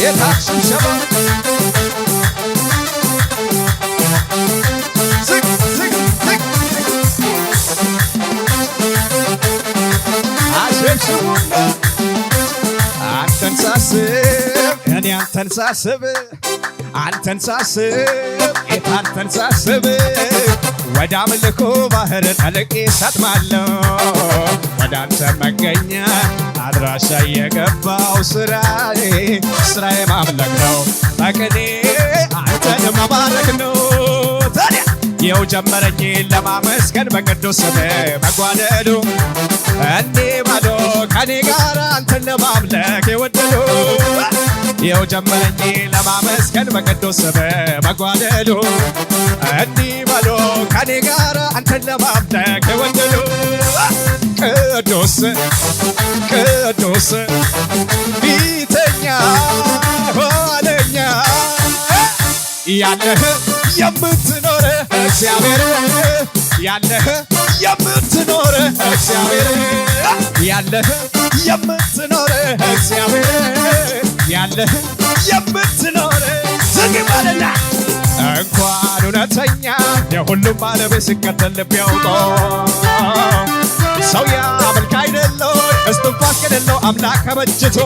የታክሱም ሸባ ዝቅ ዝቅ ዝቅ አሸብሽቡና አንተን ሳስብ እኔ አንተን ሳስብ አንተን ሳስብ ጌታ አንተን ሳስብ ወደ አምልኮ ባህር ጠልቄ ሰጥማለሁ ወደ አንተ መገኛ አድራሻ የገባው ስራዬ ማምለክ ነው በቅኔ አንተን መባረክ ነው ታዲያ ይኸው ጀመረኝ ለማመስገን በቅዱስ ስምህ መጓደሉ እኔ ባዶ ከኔ ጋር አንተን ለማምለክ የወደዱ ይኸው ጀመረኝ ለማመስገን በቅዱስ ስምህ መጓደሉ እኔ ባዶ ከኔ ጋር አንተን ለማምለክ የወደዱ ቅዱስ ቅዱስ ፊተኛ ኋለኛ ያለህ የምትኖር እግዚአብሔር ያለህ የምትኖር እግዚአብሔር ያለህ የምትኖር እግዚአብሔር ያለህ የምትኖር ዝግበልና እንኳን እውነተኛ የሁሉም ባለቤት ሲከተል ልብ ያውቆ ሰው ያመልክ አይደለው እስትንፋስ ከሌለው አምላክ ከበጅቶ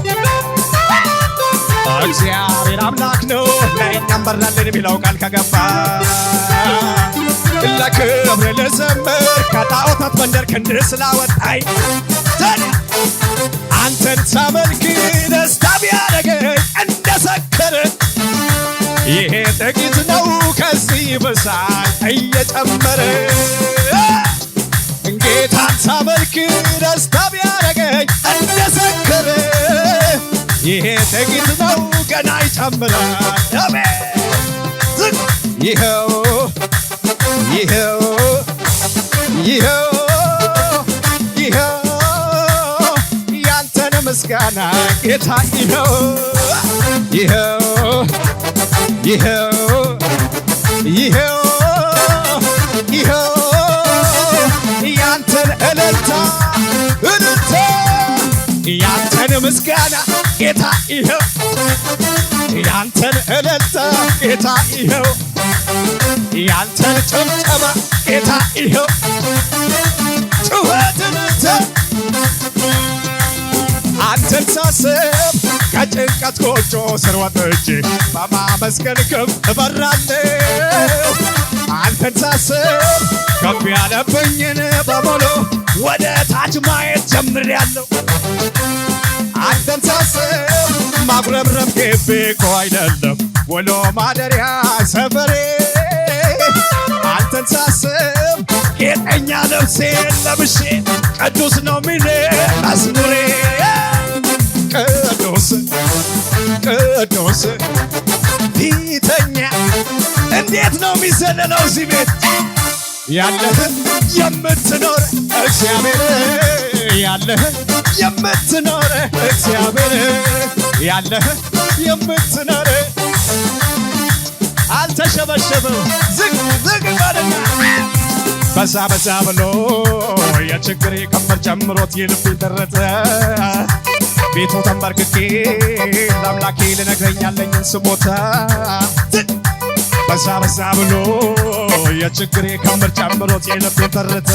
እግዚአብሔር አምላክ ነው ለእኛም በራልን የሚለው ቃል ከገባ ለክብር ልዘምር ከጣዖታት መንደር ክንድ ስላወጣኝ አንተን ሳመልክ ደስታ ቢያደርገኝ እንደሰከረ ይሄ ጥቂት ነው ከዚህ ይብሳል እየጨመረ ጌታን ሳመልክ ደስታ ቢያደርገኝ እንደሰከረ ይሄ ጥቂት ነው ገና ይጨምራል አሜን ይኸው ይኸው ይኸው ይኸው ያንተን ምስጋና ጌታ ይኸው ይኸው ይኸው ይኸው ይኸው ያንተን እልልታ እልልታ ያንተን ምስጋና ጌታ ይኸው ያንተን እልልታ ጌታ ይኸው ያንተን ጭብጨባ ጌታ ይኸው ጩኸትን አንተን ሳስብ ከጭንቀት ጎጆ ስር ወጥቼ በማመስገን ክብ እበራለሁ አንተን ሳስብ ከፍ ያለብኝን በሙሉ ወደ ታች ማየት ጀምሬያለሁ አንተን ሳስብ ማጉረምረም ግቤ እኮ አይደለም ውሎ ማደሪያ ሰፈሬ አንተን ሳስብ ጌጠኛ ልብሴን ለብሼ ቅዱስ ነው ሚኔ መዝሙሬ ቅዱስ ቅዱስ ፊተኛ እንዴት ነው የሚዘለለው እዚህ ቤት ያለህ የምትኖር እግዚአብሔር ያለህ የምትኖር እግዚአብሔር ያለህ የምትኖር አልተሸበሸበው ዝግ ዝግ ባልና በዛ በዛ ብሎ የችግሬ ቀንበር ጨምሮት የልቤ ደረሰ ቤቱ ተንበርክኬ ለአምላኬ ልነግረኛለኝን ስሞታ በዛ በዛ ብሎ የችግሬ ቀንበር ጨምሮት የልቤ ደረሰ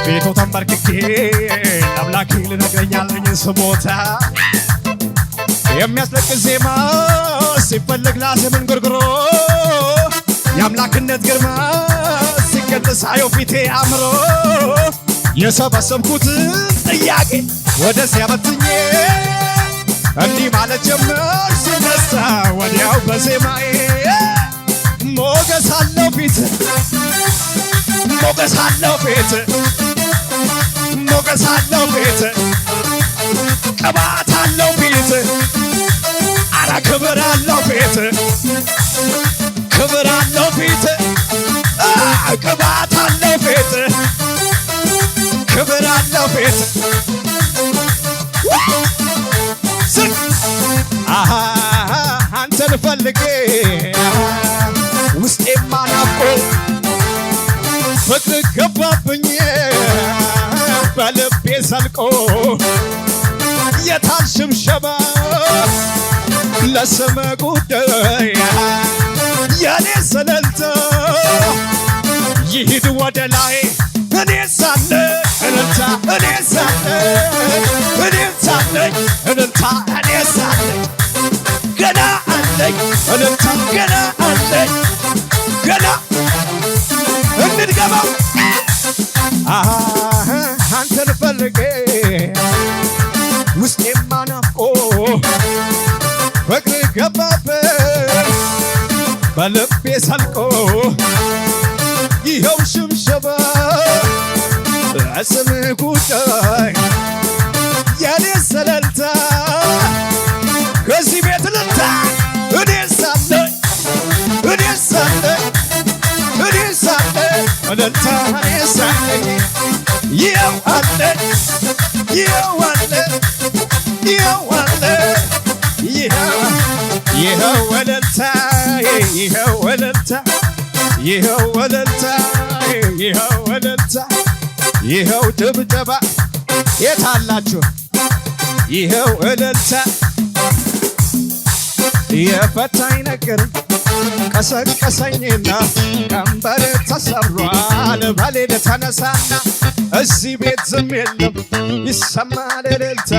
ቤቱ ተንበርክኬ ለአምላኬ ልነግረኛለኝን ስሞታ የሚያስለቅስ ዜማ ሲፈልግ ላዜምን ጉርጉሮ የአምላክነት ግርማ ሲገለጽ አየው ፊቴ አምሮ የሰበሰብኩትን ጥያቄ ወደዚያ በትኜ እንዲህ ማለት ጀመር ስነሳ ወዲያው በዜማዬ ሞገስ አለው ፊት ሞገስ አለው ፊት ሞገስ አለው ፊት ቅባት አለው ፊት አረ ክብር አለው ፊት ክብር አለው ፊት ቅባት አለው ፊት ክብር አለው ፊት አንተን ፈልጌ ውስጤማ ናፍቆ ፍቅር ገባብኝ በልቤ ሰልቆ የታል ሽብሸባ ለስም ጉዳይ የኔ ሰለልታ ይሂድ ወደ ላይ እኔ ሳለ እልልታ እኔ ሳለ እኔ ሳለኝ እልልታ እኔ ሳለኝ ገና አለኝ እልልታ ገና አለኝ ገና እንድገባው አንተን ፈልጌ ውስጤማ ናፍቆ ፍቅር ገባበት በልቤ ሰልቆ ይኸው ሽብሸባ ለስምህ ጉዳይ የኔ ሰለልታ ከዚህ ቤት ልልታ እኔ ሳለኝ እኔ ሳለኝ እኔ ሳለኝ እልልታ እኔ ሳለኝ ይኸው አለኝ ይኸው አለኝ ይኸው አለኝ ይኸው እልልታ ይኸው እልልታ ይኸው እልልታ ይኸው እልልታ ይኸው ድብደባ የት አላችሁ? ይኸው እልልታ የፈታኝ ነገር ቀሰቀሰኝና ቀንበር ተሰብሯል በሌል ተነሳና እዚህ ቤት ዝም የለም ይሰማል እልልታ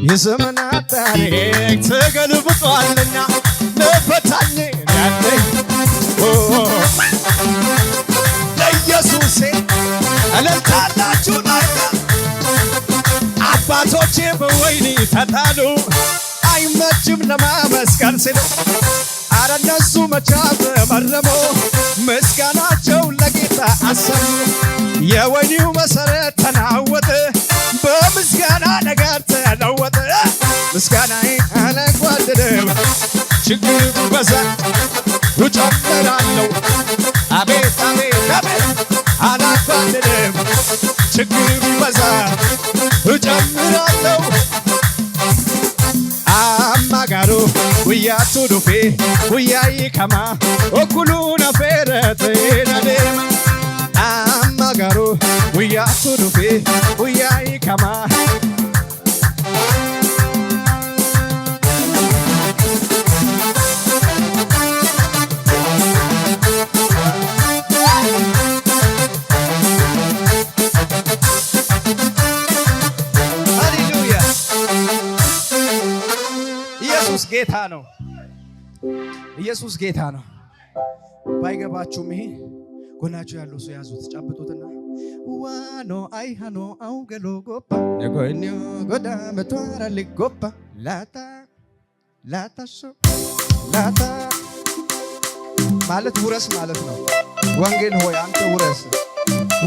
የዘመናት ታሪክ ተገልብጧልና ለፈታኝ ያለኝ ለኢየሱሴ እልልታ አላችሁ ናይታ አባቶቼ በወይኒ ተጣሉ አይመችም ለማመስገን ሲሉ አረ እነሱ መቻ ተመረሙ ምስጋናቸው ለጌታ አሰሙ የወይኒው መሰረት ተናወጠ በምስጋና ነገር ተለወጠ ምስጋናዬ አላጓደለም ችግር በዛ እጨምራለሁ አቤት አቤት አቤት አላጓደለም ችግር በዛ እጨምራለሁ አማጋሩ ጉያቱ ዱፌ ጉያይ ከማ ኦኩሉ ነፌረት ነደማ አማጋሩ ጉያቱ ዱፌ ጉያይ ከማ ጌታ ነው። ኢየሱስ ጌታ ነው። ባይገባችሁም ይሄ ጎናችሁ ያለው ሰው ያዙት ጨብጡትና ዋኖ አይሃኖ አውገሎ ጎባ ነገኞ ጎዳ መቷራ ልጎባ ላታ ላታሾ ላታ ማለት ውረስ ማለት ነው። ወንጌል ሆይ አንተ ውረስ፣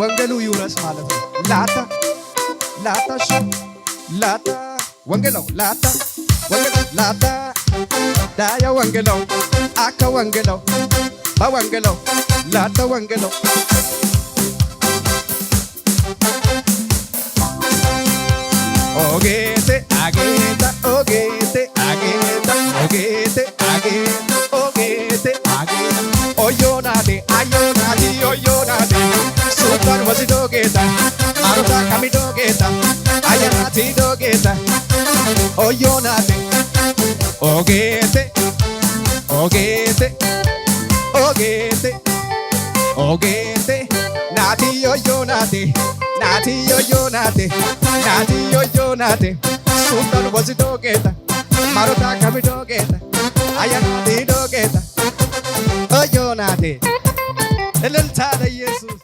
ወንጌሉ ይውረስ ማለት ነው። ላታ ላታሾ ላታ ወንጌላው ላታ ወንጌላው ላታ ዳያ ወንጌላው አካ ወንጌላው በወንጌላው ላታ ወንጌላው ኦጌቴ አጌታ ኦጌቴ አጌታ ኦጌቴ አጌታ ኦጌቴ አጌታ ኦዮናዴ አዮናዲ ኦዮናዴ ሱፐር ወሲዶ ጌታ አሩታ ካሚዶ ጌታ አያናቲ ዶ ጌታ ኦዮናዴ ኦጌቴ ኦጌቴ ኦጌቴ ኦጌቴ ናቲ ኦዮናዴ ናቲ ኦዮናዴ ናቲ ኦዮናዴ ሱፐር ወሲዶ ጌታ አሩታ ካሚዶ ጌታ አያናቲ ዶ ጌታ ኦዮናዴ እልልታ ለኢየሱስ